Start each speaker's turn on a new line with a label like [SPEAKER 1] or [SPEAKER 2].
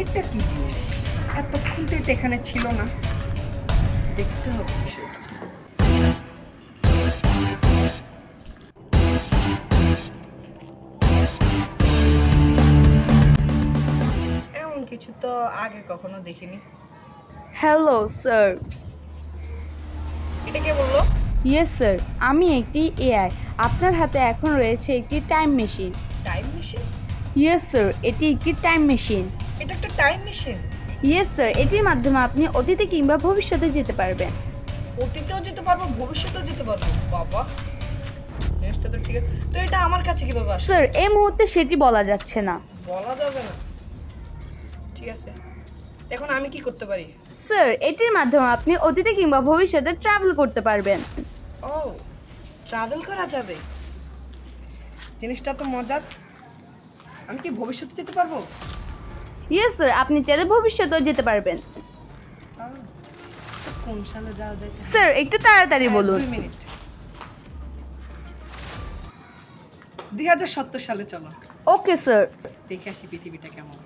[SPEAKER 1] এটা কি জিনিস? এতক্ষণ তো এটা এখানে ছিল না, দেখতে হবে বিষয়টা। এমন কিছু তো আগে কখনো দেখিনি।
[SPEAKER 2] Hello sir.
[SPEAKER 1] এটা কে বললো?
[SPEAKER 2] ইয়েস স্যার, আমি একটি এআই। আপনার হাতে এখন রয়েছে একটি time machine.
[SPEAKER 1] Time machine?
[SPEAKER 2] Yes sir, এটি একটি টাইম মেশিন।
[SPEAKER 1] এটা একটা টাইম মেশিন?
[SPEAKER 2] ইয়েস স্যার, এটির মাধ্যমে আপনি অতীতে কিংবা ভবিষ্যতে যেতে পারবেন।
[SPEAKER 1] অতীতেও যেতে পারবো, ভবিষ্যতেও যেতে পারবো? বাবা, জিনিসটা তো ঠিক আছে। তো এটা আমার কাছে কিভাবে আসবে?
[SPEAKER 2] স্যার, এই মুহূর্তে সেটি বলা যাচ্ছে না।
[SPEAKER 1] বলা যাবে না? ঠিক আছে, এখন আমি কি করতে পারি?
[SPEAKER 2] স্যার, এটির মাধ্যমে আপনি অতীতে কিংবা ভবিষ্যতে ট্রাভেল করতে পারবেন।
[SPEAKER 1] ও, ট্রাভেল করা যাবে? জিনিসটা তো মজার। আমি কি ভবিষ্যতে যেতে পারবো?
[SPEAKER 2] ইয়েস স্যার, আপনি চাইলে ভবিষ্যতেও যেতে পারবেন।
[SPEAKER 1] কোন সালে যাওয়া যায়?
[SPEAKER 2] স্যার, একটু তাড়াতাড়ি বলুন।
[SPEAKER 1] 2 মিনিট। 2070 সালে চলো।
[SPEAKER 2] Okay sir.
[SPEAKER 1] দেখে আসি পৃথিবীটা কেমন।